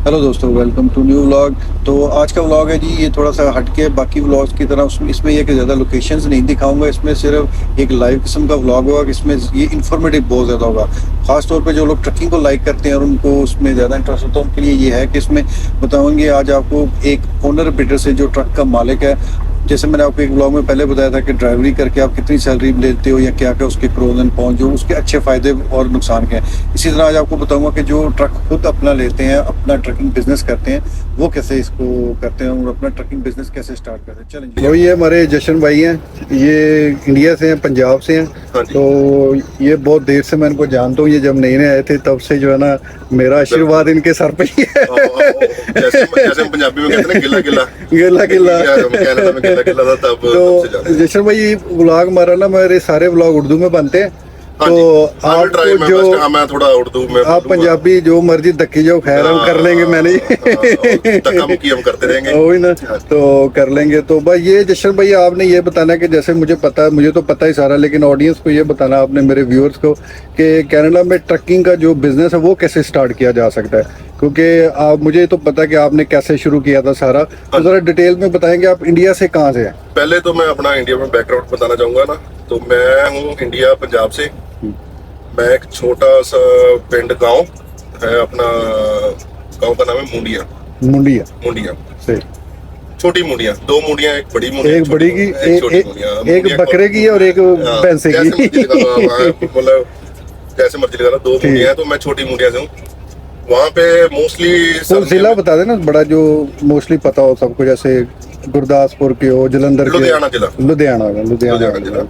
Hello दोस्तों, welcome to new vlog. तो आज का व्लॉग है जी, ये थोड़ा सा हटके बाकी व्लॉग्स की तरह इसमें ये कि ज़्यादा लोकेशंस नहीं दिखाऊंगा। इसमें सिर्फ एक लाइव किस्म का व्लॉग होगा। इसमें ये इन्फॉर्मेटिव बहुत ज़्यादा होगा। खास तौर पे जो लोग ट्रकिंग को लाइक करते हैं और उनको उसमें ज़्यादा इंटरेस्ट होता है, उनके लिए ये है कि इसमें बताऊँगे आज आपको एक ओनर बिल्डर से जो ट्रक का मालिक है। जैसे मैंने आपको एक ब्लॉग में पहले बताया था कि ड्राइवरी करके आप कितनी सैलरी लेते हो या क्या क्या उसके प्रोज एंड कॉन्स, जो उसके अच्छे फ़ायदे और नुकसान के हैं। इसी तरह आज आपको बताऊंगा कि जो ट्रक खुद अपना लेते हैं, अपना ट्रकिंग बिजनेस करते हैं, वो कैसे इसको करते हैं और अपना ट्रकिंग बिजनेस कैसे स्टार्ट करते हैं। चलें, ये हमारे जशन भाई हैं, ये इंडिया से हैं, पंजाब से हैं। तो ये बहुत देर से मैं इनको जानता हूँ। ये जब नए नए आए थे तब से जो है ना, मेरा आशीर्वाद इनके सर पे ही है। जैसे पंजाबी में कहते हैं गिला गिला गिला गिला। कनाडा में गिला गिला था तब। तो जशन भाई, व्लॉग हमारा ना, मेरे सारे व्लॉग उर्दू में बनते हैं। तो आपको जो मैं थोड़ा उर्दू में आप पंजाबी जो मर्जी धक्की जाओ, खैर हम कर लेंगे। मैंने हम करते रहेंगे, वही ना, तो कर लेंगे। तो भाई ये जशन भाई, आपने ये बताना कि जैसे मुझे पता है, मुझे तो पता ही सारा, लेकिन ऑडियंस को ये बताना आपने, मेरे व्यूअर्स को, कि कनाडा में ट्रकिंग का जो बिजनेस है वो कैसे स्टार्ट किया जा सकता है। क्योंकि आप, मुझे तो पता कि आपने कैसे शुरू किया था सारा, तो जरा डिटेल में बताएंगे आप इंडिया से कहाँ से हैं। पहले तो मैं अपना इंडिया में बैकग्राउंड बताना चाहूंगा ना। तो मैं हूँ इंडिया, पंजाब से। मैं एक छोटा सा पिंड गांव है, अपना गांव का नाम है मुंडिया। मुंडिया सही। छोटी मुंडिया, दो मुंडिया, एक बड़ी मुंडिया, एक बड़ी की, एक बकरे की और एक भैंसे की। मतलब जैसे मर्जी लगा लो, दो मुंडिया है। तो मैं छोटी मुंडिया से हूँ। वहाँ पे मोस्टली जिला बता देना बड़ा, जो मोस्टली पता हो सबको, जैसे गुरदासपुर के हो, जलंधर के, लुधियाना जिला।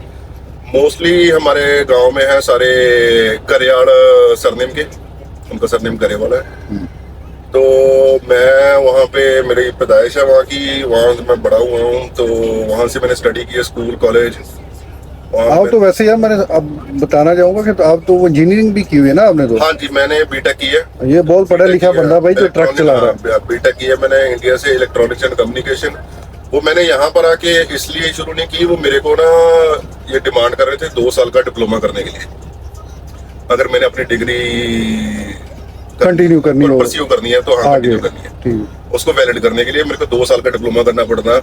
मोस्टली हमारे गांव में है सारे करियाड़ सरनेम के, उनका सरनेम करेवाल है। तो मैं वहाँ पे, मेरी पैदाइश है वहाँ की, वहाँ से मैं बड़ा हुआ हूँ। तो वहाँ से मैंने स्टडी की है, स्कूल कॉलेज। आप तो वैसे यार, मैंने अब बताना चाहूँगा कि तो आप तो वो इंजीनियरिंग भी की हुई है ना आपने तो? हाँ जी, मैंने बीटेक की है। ये बहुत पढ़ा लिखा बंदा भाई जो ट्रक चला रहा है। बीटेक की है मैंने इंडिया से, इलेक्ट्रॉनिक्स एंड कम्युनिकेशन। वो मैंने यहाँ पर आके इसलिए शुरू नहीं की, वो मेरे को ना ये डिमांड कर रहे थे 2 साल का डिप्लोमा करने के लिए। अगर मैंने अपनी डिग्री कंटिन्यू करनी हो, परस्यू करनी है, तो हाँ कंटिन्यू करनी है। उसको वैलिड करने के लिए मेरे को 2 साल का डिप्लोमा करना पड़ता।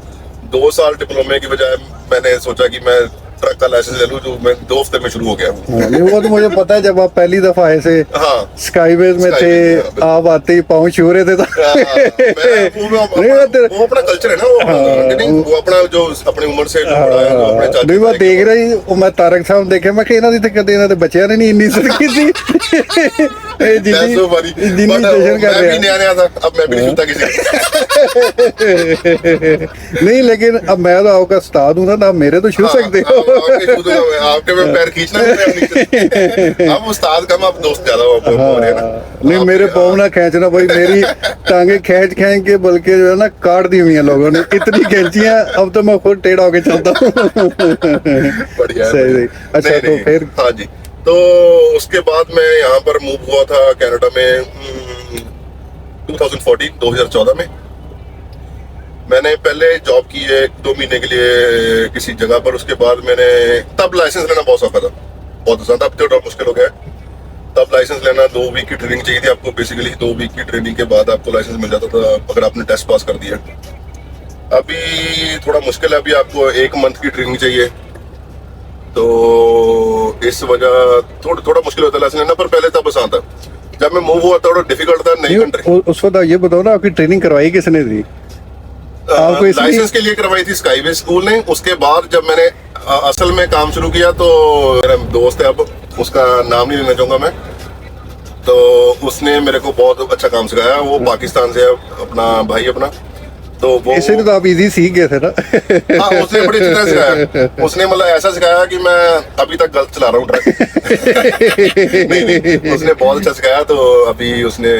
2 साल डिप्लोमे की बजाय मैंने सोचा कि मैं ट्रक का लाइसेंस ले लूं, जो मैं 2 हफ्ते में शुरू हो गया हूँ। नहीं, वो तो मुझे पता है, जब आप पहली दफा ऐसे स्काईवेज में थे, आप आते ही पाँव छू रहे थे। वो अपना कल्चर है ना, वो अपना जो अपनी उम्र से नहीं, मैं देख रही, मैं तारक साहब देखे, मैं कहना दी कदे इन्होंने बच्चियां ने नहीं इन्नी सदकी थी। नहीं, लेकिन अब मैं तो आपका उस्ताद हूँ ना, मेरे तो छू सकते हो। आपके में पैर खींचना आप उस्ताद का, आप दोस्त ज्यादा हो रहे हैं ना। नहीं, मेरे पाँव ना खींचना भाई, मेरी टांगे खींच के बल्कि जो है ना काट दी हुई है लोगों ने, इतनी खींचियां। अब तो मैं खुद टेढ़ा होके चलता हूँ। बढ़िया, सही। अच्छा, तो फिर? हाँ जी, तो उसके बाद मैं यहाँ पर मूव हुआ था कनाडा में 2014 में। मैंने पहले जॉब की है 2 महीने के लिए किसी जगह पर। उसके बाद मैंने, तब लाइसेंस लेना बहुत सौखा था, बहुत आसान था। अब तो मुश्किल हो गया है। तब लाइसेंस लेना 2 वीक की ट्रेनिंग चाहिए थी आपको। बेसिकली 2 वीक की ट्रेनिंग के बाद आपको लाइसेंस मिल जाता था, अगर आपने टेस्ट पास कर दिया। अभी थोड़ा मुश्किल है, अभी आपको 1 मंथ की ट्रेनिंग चाहिए। तो इस वजह थोड़ा मुश्किल होता है लाइसेंस लेना, पर पहले तब आसान था। जब मैं मूव हुआ थोड़ा डिफिकल्ट था, नई कंट्री। उस वक्त ये बताओ ना, आपकी ट्रेनिंग करवाई किसने थी? आपको लाइसेंस के लिए करवाई थी स्काईवे स्कूल ने। उसके बाद जब मैंने असल में काम शुरू किया, तो मेरा दोस्त है, अब उसका नाम नहीं लेना चाहूंगा मैं, तो उसने मेरे को बहुत अच्छा काम सिखाया। वो पाकिस्तान से है, अपना भाई अपना। तो वो इसलिए तो आप इजी सीख गए थे ना। हाँ, उसने बड़ी अच्छी तरह सिखाया। उसने मतलब ऐसा सिखाया कि मैं अभी तक गलत चला रहा हूँ ट्रक। नहीं, उसने बहुत अच्छा सिखाया। तो अभी उसने,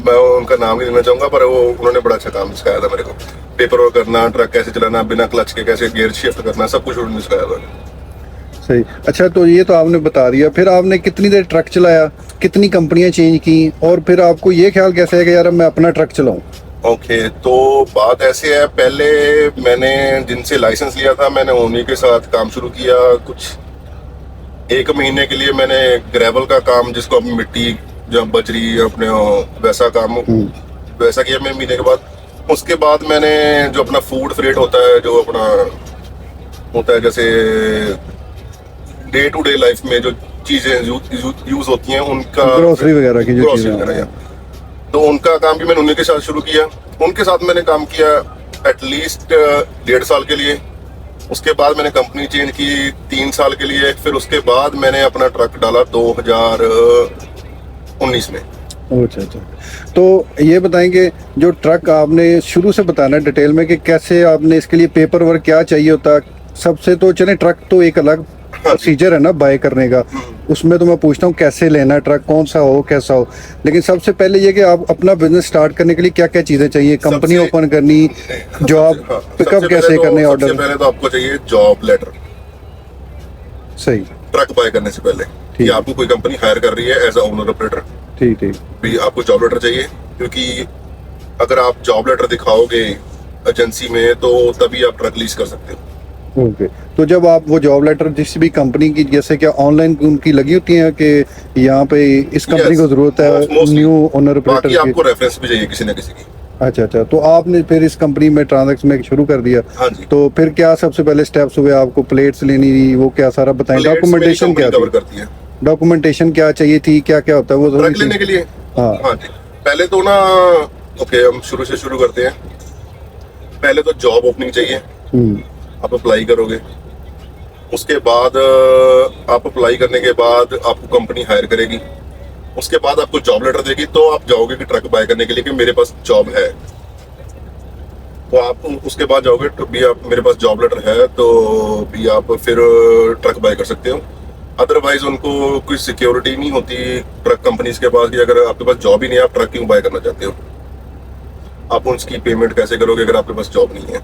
मैं उनका नाम नहीं लेना चाहूंगा, पर वो उन्होंने बड़ा अच्छा काम सिखाया था मेरे को। पेपर वर्क करना, ट्रक कैसे चलाना, बिना क्लच के कैसे गियर शिफ्ट करना, सब कुछ उन्होंने सिखाया था। सही। अच्छा, तो ये तो आपने बता दिया। फिर आपने कितनी देर ट्रक चलाया, कितनी कंपनियां चेंज की, और फिर आपको ये ख्याल कैसे है कि यार मैं अपना ट्रक चलाऊं? ओके, तो बात ऐसे है, पहले मैंने जिनसे लाइसेंस लिया था, मैंने उन्हीं के साथ काम शुरू किया। कुछ 1 महीने के लिए मैंने ग्रेवल का काम, जिसको अब मिट्टी, जब बजरी अपने वैसा काम वैसा किया मैंने महीने के बाद। उसके बाद मैंने जो अपना फूड फ्रेट होता है, जो अपना होता है, जैसे डे टू डे लाइफ में जो चीजें यूज होती हैं उनका, ग्रोसरी वगैरह की जो ग्रोसरी चीजें वगैरह, तो उनका काम भी मैंने उन्हीं के साथ शुरू किया। उनके साथ मैंने काम किया एटलीस्ट 1.5 साल के लिए। उसके बाद मैंने कंपनी चेंज की 3 साल के लिए। फिर उसके बाद मैंने अपना ट्रक डाला 2019 में। अच्छा अच्छा। तो ये बताएंगे जो ट्रक आपने शुरू से बताना डिटेल में कि कैसे आपने इसके लिए पेपर वर्क क्या चाहिए होता है सबसे। तो चले ट्रक तो एक अलग प्रोसीजर है ना बाय करने का, उसमें तो मैं पूछता हूँ कैसे लेना ट्रक, कौन सा हो कैसा हो, लेकिन सबसे पहले ये कि आप अपना बिजनेस स्टार्ट करने के लिए क्या क्या चीजें चाहिए, कंपनी ओपन करनी, जॉब पिकअप कैसे करने, ऑर्डर। सबसे पहले तो आपको चाहिए जॉब लेटर, सही, ट्रक बाय करने से पहले कि आपको कोई कंपनी हायर कर रही है एज अ ओनर ऑपरेटर। ठीक ठीक। भी आपको जॉब लेटर चाहिए, क्योंकि अगर आप जॉब लेटर दिखाओगे एजेंसी में तो तभी आप ट्रक लीज कर सकते हो। ओके। तो जब आप वो जॉब लेटर जिस भी कंपनी की, जैसे क्या ऑनलाइन उनकी लगी होती है कि यहाँ पे इस कंपनी को जरूरत है न्यू ओनर ऑपरेटर की, आपको रेफरेंस भी चाहिए किसी न किसी की। अच्छा अच्छा। तो आपने फिर इस कंपनी में ट्रांजैक्शन में शुरू कर दिया। हाँ जी। तो फिर क्या सबसे पहले स्टेप्स हुए, आपको प्लेट्स लेनी थी, वो क्या सारा बताएं, डॉक्यूमेंटेशन क्या कवर करती है, डॉक्यूमेंटेशन क्या चाहिए थी, क्या क्या होता है वो ट्रक लेने के लिए। हाँ हाँ जी। पहले तो ना, ओके हम शुरू से शुरू करते हैं। पहले तो जॉब ओपनिंग चाहिए, आप अप्लाई करोगे। उसके बाद आप अप्लाई करने के बाद आपको कंपनी हायर करेगी। उसके बाद आपको जॉब लेटर देगी, तो आप जाओगे कि ट्रक बाय करने के लिए कि मेरे पास जॉब है, तो आप उसके बाद जाओगे तो भी आप मेरे पास जॉब लेटर है तो भी आप फिर ट्रक बाय कर सकते हो। अदरवाइज उनको कोई सिक्योरिटी नहीं होती ट्रक कंपनीज के पास कि अगर आपके पास जॉब ही नहीं है आप ट्रक क्यों बाय करना चाहते हो। आप उसकी पेमेंट कैसे करोगे अगर आपके पास जॉब नहीं है।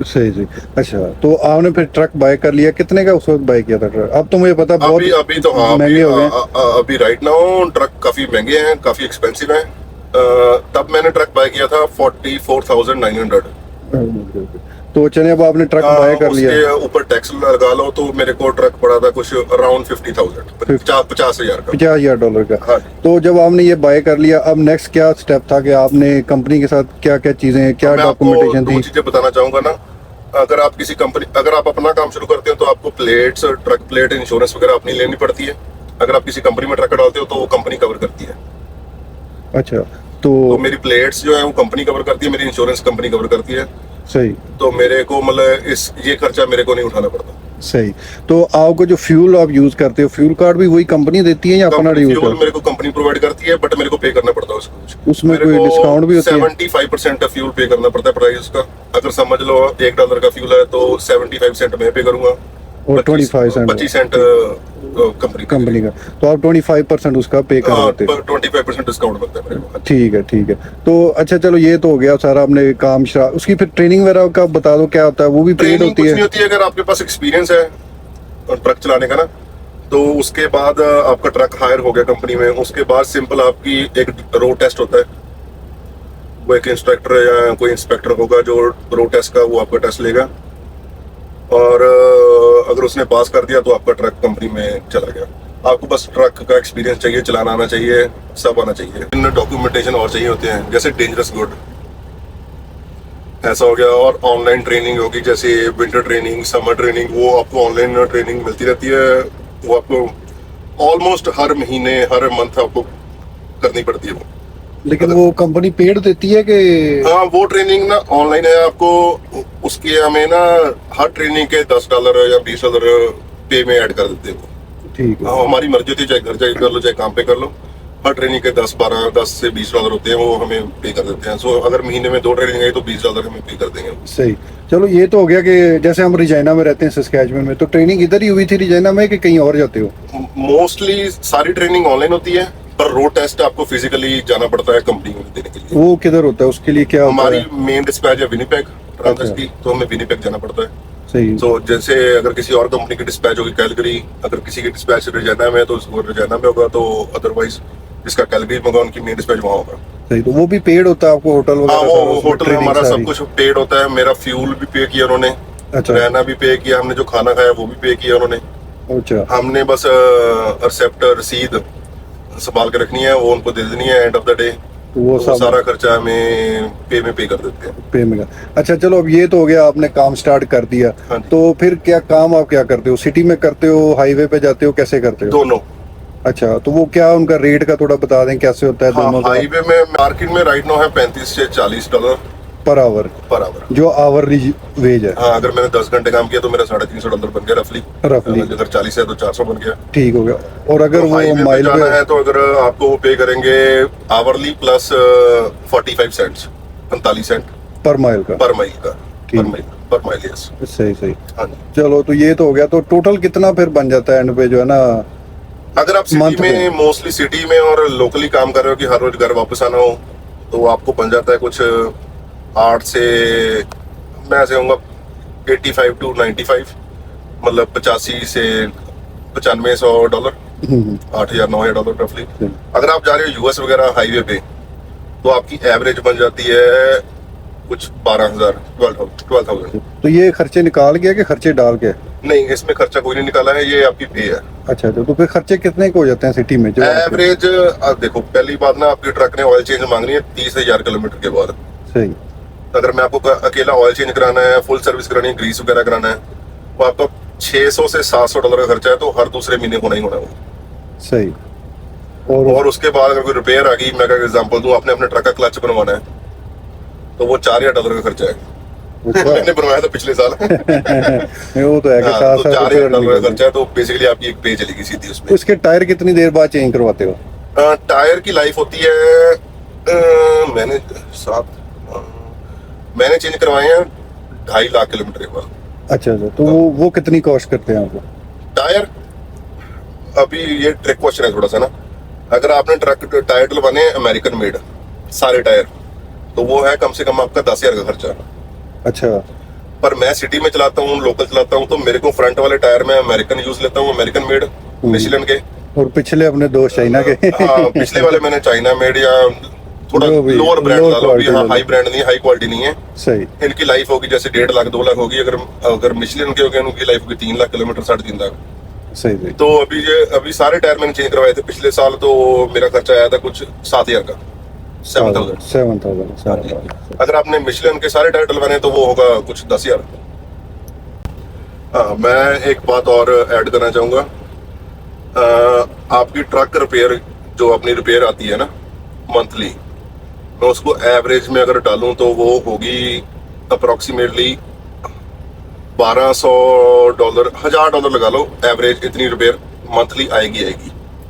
सही जी। अच्छा, तो आपने फिर ट्रक बाय कर लिया, कितने का उस वक्त बाय किया था ट्रक? अब तो मुझे पता बहुत अभी तो हाँ, महंगे हो गए। अभी राइट नाउ ट्रक काफी महंगे हैं, काफी एक्सपेंसिव हैं। तब मैंने ट्रक बाय किया था 44,900। तो चलिए अब आपने ट्रक बाय कर लिया, उसके ऊपर टैक्स लगा लो तो मेरे को ट्रक पड़ा था कुछ अराउंड 50,000, 50,000 का, $50,000 का। हाँ। तो जब आपने ये बाय कर लिया, अब नेक्स्ट क्या स्टेप था कि आपने कंपनी के साथ क्या क्या चीजें, क्या डॉक्यूमेंटेशन थी? दो चीजें बताना चाहूंगा ना। अगर आप किसी कंपनी, अगर आप अपना काम शुरू करते हो तो आपको प्लेट्स, ट्रक प्लेट, इंश्योरेंस वगैरह अपनी लेनी पड़ती है। अगर आप किसी कंपनी में ट्रक डालते हो तो वो कंपनी कवर करती है। अच्छा, तो मेरी प्लेट्स जो है वो कंपनी कवर करती है, मेरी इंश्योरेंस कंपनी कवर करती है। सही। तो मेरे को मतलब ये खर्चा मेरे को नहीं उठाना पड़ता। सही। तो आपको जो फ्यूल आप यूज करते हो, फ्यूल कार्ड भी वही कंपनी देती है या अपना यूज करते हो? मेरे को कंपनी प्रोवाइड करती है, बट मेरे को पे करना पड़ता है उसको। उसमें कोई डिस्काउंट भी होती है? 75% फ्यूल पे करना पड़ता है प्राइस उसका। अगर समझ लो $1 का फ्यूल है तो 75 सेंट मैं पे करूंगा और 25 सेंट कंपनी का। तो आप 25% उसका पे कर देते हो? 25% डिस्काउंट मिलता है मेरे को। ठीक है ठीक है। तो अच्छा चलो, ये तो हो गया सारा, आपने काम उसकी फिर ट्रेनिंग वगैरह का बता दो, क्या होता है? वो भी पेड होती है? कुछ नहीं होती है। अगर आपके पास एक्सपीरियंस है ट्रक चलाने का ना, तो उसके बाद आपका ट्रक हायर हो गया कंपनी में। उसके बाद सिंपल आपकी एक रोड टेस्ट होता है, वो एक इंस्ट्रक्टर या कोई इंस्पेक्टर होगा जो रोड टेस्ट का वो आपका टेस्ट लेगा, और अगर उसने पास कर दिया तो आपका ट्रक कंपनी में चला गया। आपको बस ट्रक का एक्सपीरियंस चाहिए, चलाना आना चाहिए, सब आना चाहिए। इन डॉक्यूमेंटेशन और चाहिए होते हैं, जैसे डेंजरस गुड ऐसा हो गया, और ऑनलाइन ट्रेनिंग होगी, जैसे विंटर ट्रेनिंग, समर ट्रेनिंग, वो आपको ऑनलाइन ट्रेनिंग मिलती रहती है। वो आपको ऑलमोस्ट हर महीने, हर मंथ आपको करनी पड़ती है वो। लेकिन वो कंपनी पेड देती है कि? हाँ, वो ट्रेनिंग ना ऑनलाइन है। आपको उसके हमें ना हर ट्रेनिंग के $10 या $20 पे में ऐड कर देते हैं। ठीक है। हमारी मर्जी होती है, चाहे घर जाके कर लो चाहे काम पे कर लो। हर ट्रेनिंग के 10 से $20 होते हैं, वो हमें पे कर देते हैं। सो अगर महीने में 2 ट्रेनिंग आई तो $20 हमें पे कर देंगे। सही। चलो, ये तो हो गया कि जैसे हम रिजाइना में रहते हैं, सस्कैचुअन में, तो ट्रेनिंग इधर ही हुई थी रिजाइना में कि कहीं और जाते हो? मोस्टली सारी ट्रेनिंग ऑनलाइन होती है, पर रोड टेस्ट आपको फिजिकली जाना पड़ता है कंपनी में देने के लिए। वो किधर होता है, उसके लिए क्या होता है? हमारी मेन डिस्पैच है विनिपेग ट्रांजिट की, तो हमें विनिपेग जाना पड़ता है। सही। तो जैसे अगर किसी और कंपनी की डिस्पैच होगी कैलगरी, अगर किसी की डिस्पैच रिजाइना में है तो उसको रिजाइना में होगा, तो अदरवाइज जिसका कैलगरी में होगा उनकी मेन डिस्पैच वहाँ होगा। सही। तो वो भी पेड होता है आपको, होटल वगैरह? हाँ, वो होटल हमारा सब कुछ पेड होता है। मेरा फ्यूल भी पे किया उन्होंने, अच्छा। रहना भी पे किया, हमने जो खाना खाया वो भी पे किया उन्होंने। अच्छा। हमने बस रिसेप्ट रसीद संभाल के रखनी है, वो उनको दे देनी है एंड ऑफ द डे। तो वो तो वो सब सारा खर्चा हमें पे कर देते हैं। पे में का। अच्छा चलो, अब ये तो हो गया, आपने काम स्टार्ट कर दिया। हाँ जी। तो फिर क्या काम आप क्या करते हो? सिटी में करते हो, हाईवे पे जाते हो, कैसे करते हो? दोनों। अच्छा, तो वो क्या उनका रेट का थोड़ा बता दें, कैसे होता है हाँ, दोनों का? हाईवे में मार्केट में राइट नाउ है $35 से $40 पर आवर, पर आवर। जो आवरली वेज है। हाँ, अगर मैंने 10 घंटे काम किया तो मेरा $350 बन गया रफली। रफली अगर 40 है तो 400 बन गया। ठीक हो गया। और अगर तो वो हाईवे पे माइल जाना पे, है तो अगर आपको वो पे करेंगे hourly plus 45 cents, 45 cent per mile का? पर माइल का। ठीक। Per mile yes. सही सही। हाँ जी। चलो, तो ये तो हो गया। तो टोटल कितना फिर बन जाता है एंड पे, जो है ना? अगर आप Month सिटी में, मोस्टली सिटी में और लोकली काम कर रहे हो कि हर रोज घर वापस आना हो, तो आपको बन जाता है कुछ 8 से, मैं ऐसे कहूँगा 85 to 95, मतलब 85 से $9500, $8,000-9,000 रफली। अगर आप जा रहे हो यूएस वगैरह हाईवे पे, तो आपकी एवरेज बन जाती है कुछ 12,000, 12,000। तो ये खर्चे निकाल के कि खर्चे डाल के? नहीं, इसमें खर्चा कोई नहीं निकाला है, ये आपकी पे है। अच्छा, तो फिर खर्चे कितने के हो जाते हैं सिटी में जो आपके? एवरेज देखो, पहली बात ना, आपके ट्रक ने ऑयल चेंज मांगनी है 30,000 किलोमीटर के बाद। सही। अगर मैं आपको अकेला ऑयल चेंज कराना है, फुल सर्विस करानी है, ग्रीस वगैरह कराना है, तो आपका $600 से $700 का खर्चा है, तो हर दूसरे महीने होना ही होना है वो। सही। और उसके बाद अगर कोई रिपेयर आ गई, मैं अगर एग्जांपल दूं, आपने अपने ट्रक का क्लच बनवाना है, तो वो $4,000 का खर्चा है। मैंने बनवाया था पिछले साल। नहीं, वो तो है कि हाँ, साथ तो साथ $4,000 का खर्चा है, तो बेसिकली आपकी एक पे चलेगी सीधी उसमें। उसके टायर कितनी देर बाद चेंज करवाते हो? टायर की लाइफ होती है, मैंने मैंने चेंज करवाए हैं 2.5 लाख किलोमीटर के बाद। अच्छा, तो वो कितनी कॉस्ट करते हैं आपको? टायर, अभी ये ट्रिक क्वेश्चन है थोड़ा सा ना। अगर आपने ट्रक टायर डलवाने हैं अमेरिकन मेड सारे टायर, तो वो है कम से कम आपका 10,000 का खर्चा। अच्छा। पर मैं सिटी में चलाता हूँ, लोकल चलाता हूँ, तो मेरे को फ्रंट वाले टायर में अमेरिकन यूज लेता हूँ, अमेरिकन मेड मिशेलिन के। और पिछले अपने दोस्त चाइना के? हाँ, पिछले वाले मैंने चाइना मेड या थोड़ा लोअर ब्रांड ला लो, भी हाँ, हाई ब्रांड नहीं, हाई क्वालिटी नहीं है। सही। इनकी लाइफ होगी जैसे 1.5 लाख 2 लाख होगी। अगर मिशेलिन के हो गए, उनकी लाइफ होगी 3 लाख किलोमीटर, 3.5 लाख। सही सही। तो अभी सारे टायर मैंने चेंज करवाए थे पिछले साल, तो मेरा खर्चा आया था कुछ 7,000 का, 7,000। 7,000। अगर आपने मिशेलिन के सारे टायर डलवाने तो वो होगा कुछ 10,000। हाँ, मैं एक बात और ऐड करना चाहूँगा। आपकी ट्रक रिपेयर, जो अपनी रिपेयर आती है ना मंथली, मैं उसको एवरेज में अगर डालूं तो वो होगी अप्रोक्सीमेटली $1,200, $1,000 लगा लो एवरेज, इतनी रिपेयर मंथली आएगी।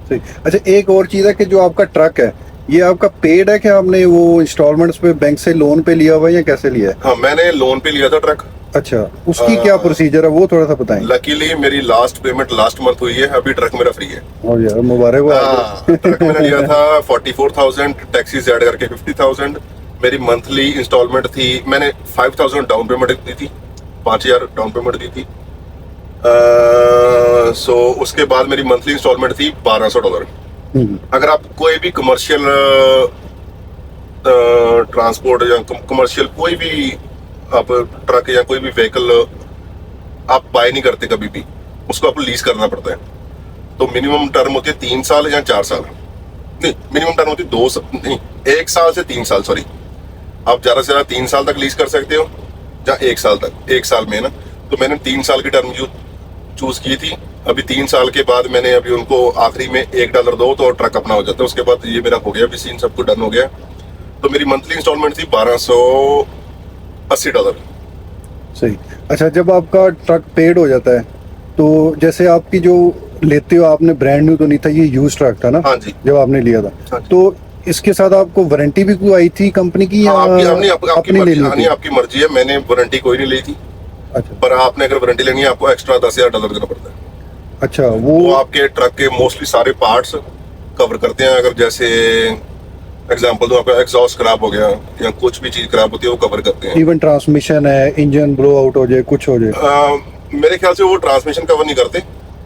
सही। अच्छा, एक और चीज है कि जो आपका ट्रक है, ये आपका पेड है कि आपने वो इंस्टॉलमेंट्स पे बैंक से लोन पे लिया हुआ है या कैसे लिया है? हाँ, मैंने लोन पे लिया था ट्रक। अच्छा, उसकी क्या प्रोसीजर है, वो थोड़ा सा बताएं। लकीली मेरी लास्ट पेमेंट लास्ट मंथ हुई है, अभी ट्रक मेरा फ्री है। और यार मुबारक हो आपको। ट्रक मैंने लिया था 44,000, टैक्सीज ऐड करके 50,000। मेरी मंथली इंस्टॉलमेंट थी, मैंने 5,000 डाउन पेमेंट दी थी, 5,000 डाउन पेमेंट दी थी। सो उसके बाद मेरी मंथली इंस्टॉलमेंट थी $1,200। अगर आप कोई भी कमर्शियल ट्रांसपोर्ट या कमर्शियल कोई भी आप ट्रक या कोई भी व्हीकल आप बाय नहीं करते कभी भी, उसको आपको लीज करना पड़ता है। तो मिनिमम टर्म होती है 3 साल या 4 साल, नहीं मिनिमम टर्म होती है 2 साल नहीं 1 साल से 3 साल, सॉरी। आप ज्यादा से ज्यादा 3 साल तक लीज कर सकते हो या 1 साल तक, 1 साल में ना। तो मैंने 3 साल की टर्म चूज की थी। अभी 3 साल के बाद मैंने अभी उनको आखिरी में $1 दो तो ट्रक अपना हो जाता है। उसके बाद ये मेरा हो गया, अभी सीन सब कुछ डन हो गया। तो मेरी मंथली इंस्टॉलमेंट थी $1,280। सही। अच्छा, जब आपका ट्रक पेड हो जाता है, तो जैसे आपकी जो लेते हो, आपने ब्रांड न्यू तो नहीं था, ये यूज ट्रक था ना? हाँ जी। जब आपने लिया था, हाँ जी। तो इसके साथ आपको वारंटी भी कोई आई थी कंपनी की या आपकी अपनी मर्जी, लेनी थी? आपकी मर्जी है। मैंने वारंटी कोई नहीं ली थी। अच्छा। पर आपने अगर वारंटी लेनी है, आपको एक्स्ट्रा $10,000 देना पड़ता है। अच्छा, वो आपके ट्रक के मोस्टली सारे पार्ट्स कवर करते हैं। अगर जैसे एग्जांपल दूं, आपका एग्जॉस्ट खराब हो गया या कुछ भी चीज खराब होती है, वो कवर करते हैं। इवन ट्रांसमिशन है, इंजन ब्लो आउट हो जाए, कुछ हो जाए, मेरे ख्याल से वो ट्रांसमिशन कवर नहीं करते,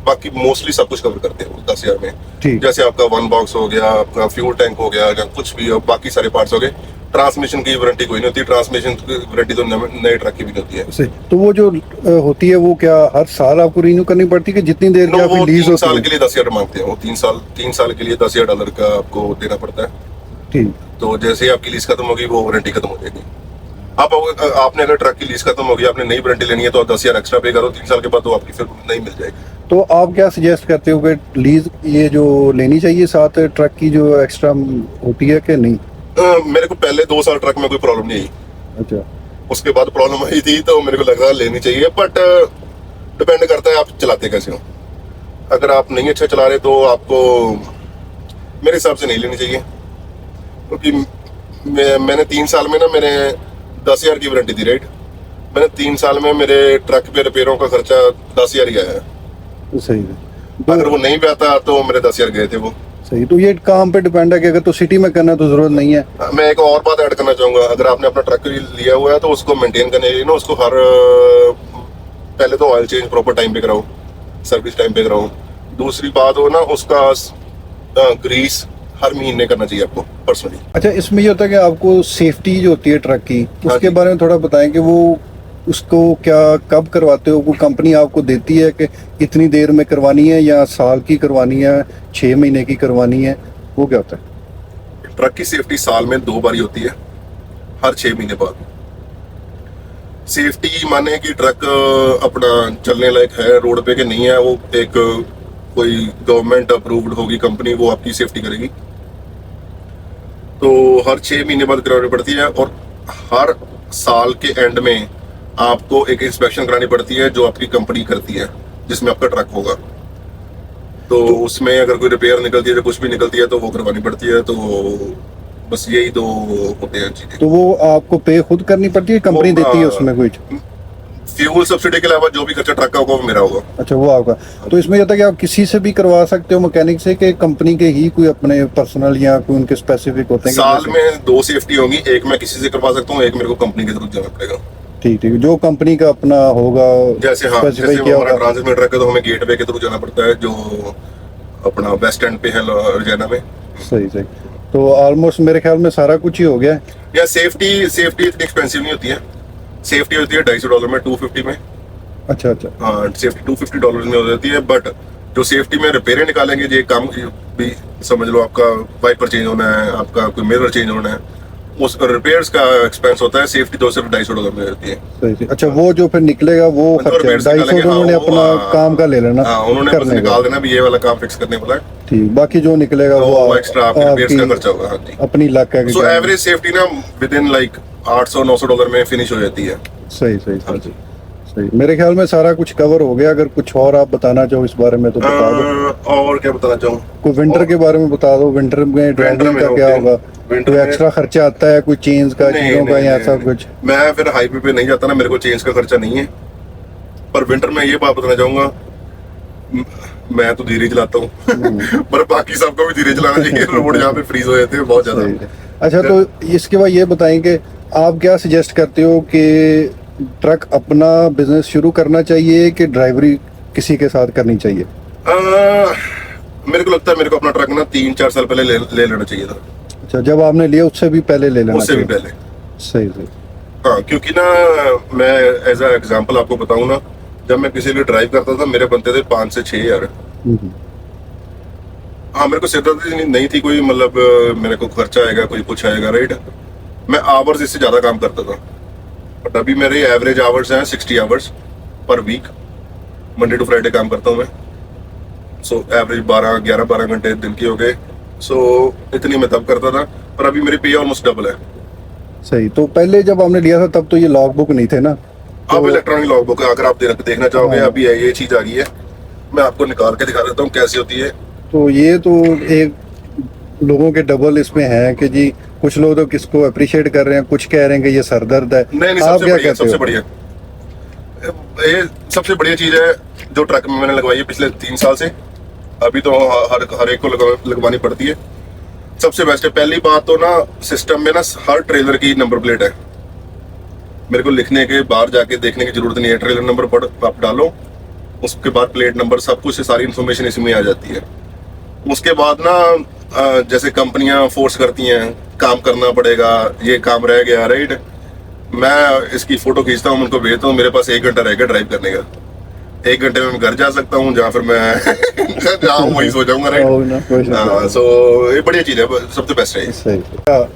बाकी मोस्टली सब कुछ कवर करते हैं वो 10,000 में। ठीक। जैसे आपका वन बॉक्स हो गया, आपका फ्यूल टैंक हो गया, या कुछ भी, और बाकी सारे पार्ट्स हो गए। ट्रांसमिशन की वारंटी कोई नहीं होती। ट्रांसमिशन की वारंटी तो नए ट्रक की भी नहीं होती है। सही। तो वो जो होती है, वो क्या हर साल आपको रिन्यू करनी पड़ती है कि जितनी देर की वो आपकी लीज 3 होती साल है? के लिए $10,000 मांगते हैं। वो 3 साल के लिए $10,000 का आपको देना पड़ता है। ठीक। तो जैसे ही आपकी लीज खत्म होगी वो वारंटी खत्म हो जाएगी। आपने अगर ट्रक की लीज खत्म होगी, आपने नई वारंटी लेनी है तो 10,000 एक्स्ट्रा पे करो, 3 साल के बाद तो आपकी फिर नहीं मिल जाएगी। तो आप क्या सजेस्ट करते हो कि लीज ये जो लेनी चाहिए साथ ट्रक की जो एक्स्ट्रा होती है कि नहीं? मेरे को पहले 2 साल ट्रक में कोई प्रॉब्लम नहीं आई, अच्छा, उसके बाद प्रॉब्लम आई थी तो मेरे को लग रहा है लेनी चाहिए, बट डिपेंड करता है आप चलाते कैसे हो। अगर आप नहीं अच्छा चला रहे तो आपको मेरे हिसाब से नहीं लेनी चाहिए, क्योंकि मैंने 3 साल में ना मेरे 10,000 की वारंटी थी, राइट। मैंने 3 साल में मेरे ट्रक पे रिपेयरों का खर्चा 10,000 ही आया है। तो सही है। अगर वो नहीं भी आता तो मेरे 10,000 गए थे वो। सही, तो ये काम पे डिपेंड है कि अगर तो सिटी में करना तो जरूरत नहीं है। मैं एक और बात ऐड करना चाहूंगा, अगर आपने अपना ट्रक लिया हुआ है तो उसको मेंटेन करने के लिए ना उसको हर पहले तो ऑयल चेंज प्रॉपर टाइम पे कराओ, सर्विस टाइम पे कराओ। दूसरी बात हो ना उसका ग्रीस हर महीने करना चाहिए आपको पर्सनली। अच्छा, इसमें ये होता है कि आपको सेफ्टी जो होती है ट्रक की उसके जी। बारे में थोड़ा बताएं कि वो उसको क्या कब करवाते हो? वो कंपनी आपको देती है कि इतनी देर में करवानी है या साल की करवानी है, 6 महीने की करवानी है, वो क्या होता है? ट्रक की सेफ्टी साल में 2 बार ही होती है, हर 6 महीने बाद। सेफ्टी माने कि ट्रक अपना चलने लायक है रोड पे कि नहीं है, वो एक कोई गवर्नमेंट अप्रूव्ड होगी कंपनी, वो आपकी सेफ्टी करेगी। तो हर 6 महीने बाद करानी पड़ती है, और हर साल के एंड में आपको एक इंस्पेक्शन करानी पड़ती है जो आपकी कंपनी करती है, जिसमें आपका ट्रक होगा। तो उसमें अगर कोई रिपेयर निकलती है या कुछ भी निकलती है तो वो करवानी पड़ती है। तो बस यही 2 होते हैं चीजें। तो वो आपको पे खुद करनी पड़ती है, कंपनी वो, देती है उसमें कुछ? फ्यूल सब्सिडी के अलावा जो भी खर्चा ट्रक का होगा वो मेरा होगा। अच्छा, वो आपका। तो इसमें ये होता है कि आप किसी से भी करवा सकते हो मैकेनिक से, कि कंपनी के ही कोई अपने पर्सनल या कोई उनके स्पेसिफिक होते हैं? साल में 2 सेफ्टी होंगी, एक मैं किसी से करवा सकता हूँ, एक मेरे को कंपनी के थ्रू जाना पड़ेगा। ठीक ठीक, जो कंपनी का अपना होगा जैसे specify जैसे किया हमारा होगा। ट्रांजिट में ट्रक है तो हमें गेटवे के थ्रू जाना पड़ता है, जो अपना वेस्ट एंड पे है हरियाणा में। सही सही। तो ऑलमोस्ट मेरे ख्याल में सारा कुछ ही हो गया है। या सेफ्टी इतनी एक्सपेंसिव नहीं होती है। सेफ्टी होती है $250 में, 250 में। अच्छा अच्छा। हाँ, सेफ्टी $250 में हो जाती है, बट जो सेफ्टी में रिपेयर निकालेंगे, ये काम भी समझ लो, आपका वाइपर चेंज होना है, आपका कोई मिरर चेंज होना है, उस रिपेयर्स का एक्सपेंस होता है। सेफ्टी तो सिर्फ $250 में होती है। सही सही। अच्छा, वो जो फिर निकलेगा वो खर्चा repairs 250 निकालेंगे, तो उन्होंने हाँ, अपना वो, काम का ले लेना। हाँ, उन्होंने बस करने का। निकाल देना भी ये वाला काम फिक्स करने वाला है, ठीक, बाकी जो निकलेगा तो वो वो एक्स्ट्रा आपके रिपेयर्स का खर्चा होगा। हाँ जी। अपनी लाख का। सो एवरेज सेफ्टी ना विद इन लाइक $800-900 में फिनिश हो जाती है। सही सही हाँ सही जी। सही। मेरे ख्याल में सारा कुछ कवर हो गया। अगर कुछ और आप बताना चाहो इस बारे में तो बता दो। और क्या बताना चाहूँ? कोई विंटर के बारे में बता दो। विंटर में ड्राइविंग में का क्या okay। होगा? विंटर कोई में- एक्स्ट्रा खर्चा आता है, कोई चेंज का, नहीं, चीजों का, नहीं, या नहीं, ऐसा नहीं। कुछ? मैं फिर हाईवे पे नहीं जाता ना, मेरे को चेंज का खर्चा नहीं है। पर विंटर में ये बात बताना चाहूंगा, मैं तो धीरे चलाता हूँ पर बाकी सबको भी धीरे चलाना चाहिए। रोड यहाँ पे फ्रीज हो जाते हैं बहुत सही ज्यादा। है। अच्छा, तो इसके बाद ये बताएं कि आप क्या सजेस्ट करते हो कि ट्रक अपना बिजनेस शुरू करना चाहिए कि ड्राइवरी किसी के साथ करनी चाहिए? मेरे को लगता है मेरे को अपना ट्रक ना 3-4 साल पहले ले लेना चाहिए था। अच्छा, जब आपने लिया उससे भी पहले ले लेना उससे भी चाहिए? पहले। सही सही। हाँ, क्योंकि ना मैं एज अ एग्जांपल आपको बताऊं ना, जब मैं किसी लिए ड्राइव करता था मेरे बनते थे 5 से 6 यार। हम्म। हाँ, मेरे को सिरदर्दी नहीं थी कोई, मतलब मेरे को खर्चा आएगा, कोई कुछ आएगा, राइट। मैं आवर्स इससे ज्यादा काम करता था, बट अभी मेरे एवरेज आवर्स हैं 60 hours per week. Monday to Friday काम करता हूँ मैं। सो एवरेज 11-12 घंटे दिन के हो गए। सो इतनी मैं तब करता था, पर अभी मेरी पे ऑलमोस्ट डबल है। सही। तो पहले जब आपने लिया था तब तो ये लॉग बुक नहीं थे ना? अब इलेक्ट्रॉनिक लॉग बुक अगर आप देखना चाहोगे, हाँ। अभी ये चीज आ गई है, मैं आपको निकाल के दिखा देता हूँ कैसी होती है। तो ये तो एक लोगों के डबल इसमें है कि जी कुछ लोग तो किसको अप्रिशिएट कर रहे हैं, कुछ कह रहे हैं कि ये सरदर्द है। नहीं, आप सबसे क्या बढ़िया, कहते सबसे हो? बढ़िया ये सबसे बढ़िया चीज है जो ट्रक में मैंने लगवाई है पिछले 3 साल से। अभी तो हर एक को लगवानी पड़ती है। सबसे बेस्ट है। पहली बात तो ना, सिस्टम में ना हर ट्रेलर की नंबर प्लेट है। मेरे को लिखने के बाहर जाके देखने की जरूरत नहीं है। ट्रेलर नंबर पढ़ आप डालो, उसके बाद प्लेट नंबर, सब कुछ सारी इन्फॉर्मेशन इसमें आ जाती है। उसके बाद ना जैसे कंपनियां फोर्स करती हैं काम करना पड़ेगा, ये काम रह गया, राइट। मैं इसकी फोटो खींचता हूँ, उनको भेजता हूँ, मेरे पास 1 घंटा रह गया ड्राइव करने का। 1 घंटे में मैं घर जा सकता हूँ, जहाँ फिर मैं जहाँ हूँ वहीं सो जाऊंगा, हो ना, कोई राइट। सा- हाँ, सो ये बढ़िया चीज़ है, सबसे बेस्ट है ये। सही।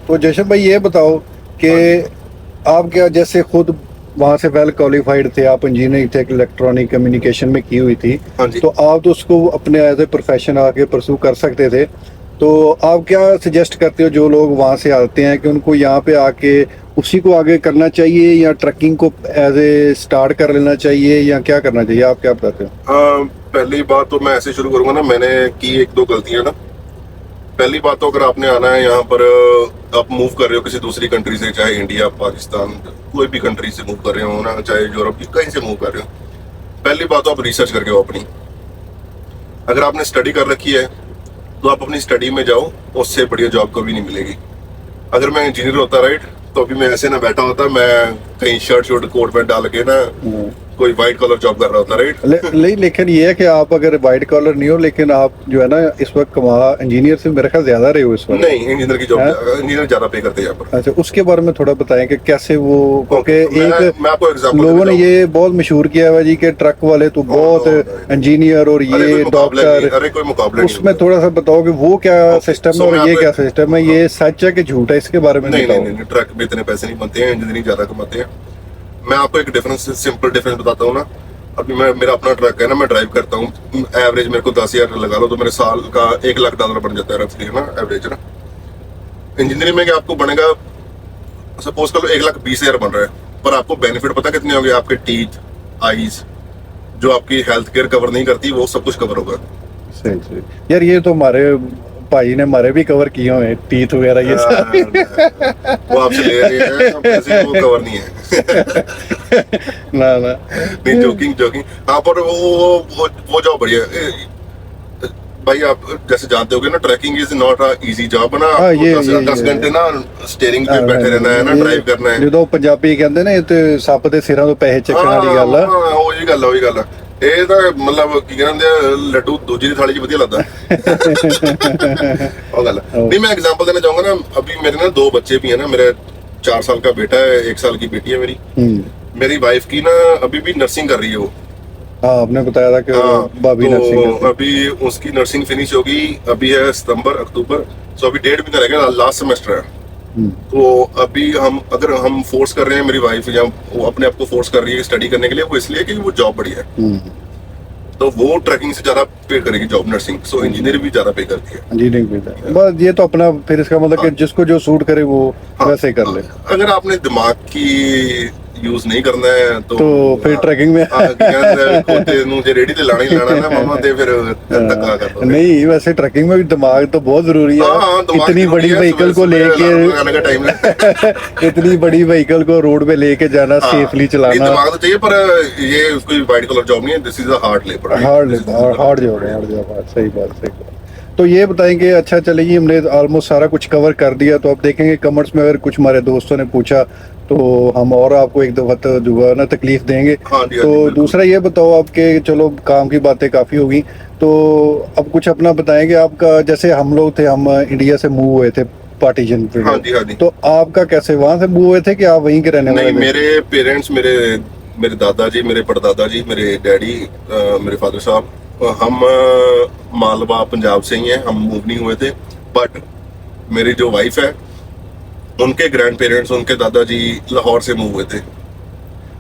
तो जशन भाई ये बताओ कि आप क्या जैसे खुद वहाँ से वेल क्वालिफाइड थे, आप इंजीनियरिंग थे, इलेक्ट्रॉनिक कम्युनिकेशन में की हुई थी, हाँ जी। तो आप तो उसको अपने एज ए प्रोफेशन आगे परसू कर सकते थे। तो आप क्या सजेस्ट करते हो जो लोग वहाँ से आते हैं कि उनको यहाँ पे आके उसी को आगे करना चाहिए या ट्रैकिंग को एज ए स्टार्ट कर लेना चाहिए या क्या करना चाहिए, आप क्या बताते हो? पहली बात तो मैं ऐसे शुरू करूंगा ना, मैंने की 1-2 गलतियां ना। पहली बात तो अगर आपने आना है यहाँ पर, आप मूव कर रहे हो किसी दूसरी कंट्री से, चाहे इंडिया, पाकिस्तान, कोई भी कंट्री से मूव कर रहे हो ना, चाहे यूरोप की कहीं से मूव कर रहे हो, पहली बात तो आप रिसर्च करके आओ अपनी। अगर आपने स्टडी कर रखी है तो आप अपनी स्टडी में जाओ, उससे बढ़िया जॉब कभी नहीं मिलेगी। अगर मैं इंजीनियर होता, राइट, तो अभी मैं ऐसे ना बैठा होता, मैं कहीं शर्ट कोट पैंट डाल के ना कोई व्हाइट कॉलर जॉब कर रहा होता, राइट। लेकिन ये है कि आप अगर वाइट कॉलर नहीं हो, लेकिन आप जो है ना इस वक्त कमा इंजीनियर से मेरे ख्याल ज्यादा रहे हो इस वक्त। नहीं, इंजीनियर की जॉब, हाँ? इंजीनियर ज्यादा पे करते हैं यहाँ पर। अच्छा, उसके बारे में थोड़ा बताएं कि कैसे वो, क्योंकि मैं आपको एग्जांपल लोगों ने ये बहुत मशहूर किया हुआ जी कि ट्रक वाले तो बहुत इंजीनियर और ये डॉक्टर, अरे कोई मुकाबला नहीं उसमें होता। थोड़ा सा बताओ कि वो क्या सिस्टम so है मैं और ये आपको क्या सिस्टम है, ये सच है कि झूठ है, इसके बारे में नहीं बताओ। नहीं नहीं, ट्रक में इतने पैसे नहीं बनते हैं, इंजीनियरिंग ज्यादा कमाते हैं। मैं आपको एक डिफरेंस, सिंपल डिफरेंस बताता हूँ ना। अभी मेरा अपना ट्रक है ना, मैं ड्राइव करता हूँ, एवरेज मेरे को 10,000 लगा लो तो मेरे साल का $1,00,000 बन जाता है रफली, है ना, एवरेज ना। इंजीनियरिंग में क्या आपको बनेगा, सपोज कर लो 1,20,000 बन रहा है, पर आपको बेनिफिट पता कितने होंगे? आपके टीथ, आईज, जो आपकी हेल्थ केयर कवर नहीं करती, वो सब कुछ कवर होगा। सही सही यार, ये तो हमारे भाई ने हमारे भी कवर किए हुए हैं, टीथ वगैरह ये सारे। वो आपसे ले रहे हैं पैसे, वो कवर नहीं है। ना ना, नहीं, जोकिंग। हाँ, पर वो जॉब बढ़िया है। भाई आप जैसे जानते होगे ना, tracking is not a easy job ना। हाँ, ये 10 घंटे ना स्टीयरिंग पे बैठे रहना है ना, ड्राइव करना है। ਜਦੋਂ ਪੰਜਾਬੀ ਕਹਿੰਦੇ ਨੇ ਤੇ ਸੱਪ ਦੇ ਸਿਰਾਂ ਤੋਂ ਪੈਸੇ ਚੱਕਣ ਵਾਲੀ ਗੱਲ ਆ। ਹਾਂ, ਉਹੀ ਗੱਲ ਆ। ਇਹ ਤਾਂ ਮਤਲਬ ਕੀ ਕਹਿੰਦੇ ਆ, ਲੱਡੂ ਦੂਜੀ ਦੀ ਥਾਲੀ 'ਚ ਵਧੀਆ ਲੱਗਦਾ। ਉਹ ਗੱਲ ਨਹੀਂ, मैं एग्जांपल देना चाहूंगा ना। अभी मेरे ना 2 बच्चे भी है ना, मेरे 4 साल का बेटा है, 1 साल की बेटी है मेरी। मेरी वाइफ की ना अभी भी नर्सिंग कर रही है वो। हाँ, आपने बताया था कि भाभी तो नर्सिंग अभी उसकी नर्सिंग फिनिश होगी, अभी है सितंबर अक्टूबर, सो अभी 1.5 महीना रह गया, लास्ट सेमेस्टर है। तो अभी अगर हम फोर्स कर रहे हैं, मेरी वाइफ या वो अपने आप को फोर्स कर रही है स्टडी करने के लिए, वो इसलिए कि वो जॉब बढ़िया है, तो वो ट्रैकिंग से ज्यादा पे करेगी जॉब, नर्सिंग। सो इंजीनियर भी ज्यादा पे करती है। इंजीनियरिंग भी बस, ये तो अपना फिर इसका मतलब कि जिसको जो सूट करे वो वैसे ही कर ले। अगर आपने दिमाग की यूज नहीं करना है तो फिर ट्रैकिंग में खोते ਨੂੰ ਜੇ ਰੇੜੀ ਤੇ ਲਾਣਾ ਹੀ ਲਾਣਾ ना मामा, ਤੇ ਫਿਰ ਧੱਕਾ कर दो। नहीं, वैसे ट्रैकिंग में भी दिमाग तो बहुत जरूरी है। हाँ, दिमाग इतनी जरूरी बड़ी है, व्हीकल को सुबह लगाने का टाइम लेके इतनी बड़ी व्हीकल को रोड पे लेके जाना, सेफली चलाना, दिमाग तो चाहिए, पर ये कोई व्हाइट कलर जॉब नहीं है। This is a hard labour, hard job. सही बात। तो ये बताएंगे, अच्छा चलिए, हमने ऑलमोस्ट सारा कुछ कवर कर दिया, तो अब देखेंगे कमेंट्स में अगर कुछ हमारे दोस्तों ने पूछा तो हम और आपको एक दफा तो जो है ना तकलीफ देंगे। हाँ जी, तो दूसरा ये बताओ आपके, चलो काम की बातें काफी होगी, तो अब कुछ अपना बताएंगे आपका। जैसे हम लोग थे, हम इंडिया से मूव हुए थे पार्टीशन पे, हाँ जी। तो आपका कैसे वहां से मूव हुए थे कि आप वहीं के रहने वाले नहीं, थे? मेरे पेरेंट्स, मेरे दादाजी, मेरे परदादा जी, मेरे डैडी, मेरे फादर साहब, हम मालवा पंजाब से ही हैं, हम मूव नहीं हुए थे। बट मेरी जो वाइफ है, उनके ग्रैंड पेरेंट्स, उनके दादाजी लाहौर से मूव हुए थे।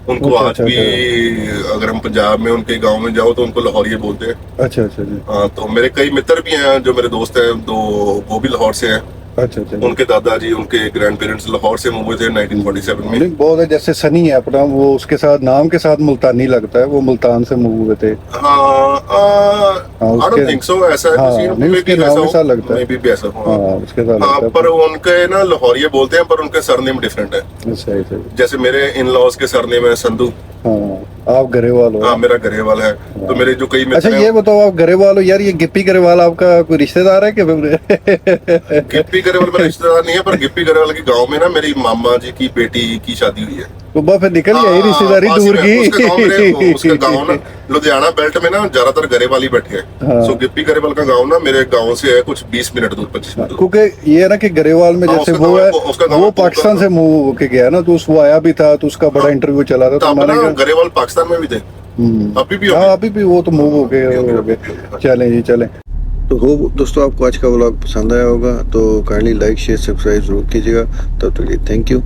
उनको अच्छा, आज अच्छा, भी अगर हम पंजाब में उनके गांव में जाओ तो उनको लाहौरिया बोलते हैं। अच्छा जी। हाँ, तो मेरे कई मित्र भी हैं जो मेरे दोस्त हैं, तो वो भी लाहौर से हैं। अच्छा उनके दादाजी, उनके ग्रैंड पेरेंट्स लाहौर से मूव हुए थे 1947 में। नहीं, बहुत है, जैसे सनी है अपना, वो उसके साथ नाम के साथ मुल्तानी लगता है, वो मुल्तान से मूव हुए थे। I don't think so, ऐसा है हाँ, कुछ, नहीं, उसके नाम के साथ लगता है। मे बी भी ऐसा हो। हाँ, उसके साथ हाँ, लगता है। पर उनके ना लाहौरिया बोलते हैं, पर उनके सरनेम डिफरेंट है। सही। जैसे मेरे इन लॉज के सरनेम है संधू। हाँ, आप गरेवाल हो। हाँ, मेरा गरेवाल है। तो मेरे जो कई मित्र अच्छा, ये बताओ, आप गरेवाल हो यार, ये गिप्पी गरेवाल आपका कोई रिश्तेदार है कि? गिप्पी गरेवाल मेरा रिश्तेदार नहीं है, पर गिप्पी गरेवाल के गांव में ना मेरी मामा जी की बेटी की शादी हुई है। तो बस फिर निकल गया ही रिश्तेदारी दूर की। उसका गांव ना लुधियाना बेल्ट में ना ज्यादातर गरेवाल ही बैठे हैं। सो गिप्पी गरेवाल का गांव ना मेरे गांव से है कुछ 20 मिनट दूर, 25 मिनट दूर। क्योंकि ये है ना कि गरेवाल में जैसे वो है, वो पाकिस्तान से मूव होके गया ना, तो वो आया भी था, तो उसका बड़ा इंटरव्यू चला था, तो गरेवाल पाकिस्तान में भी थे। अभी भी हाँ अभी भी वो तो मूव हो गए चलें जी चलें। तो हो दोस्तों आपको आज का व्लॉग पसंद आया होगा तो काइंडली लाइक शेयर सब्सक्राइब जरूर कीजिएगा। तब तक के लिए थैंक यू।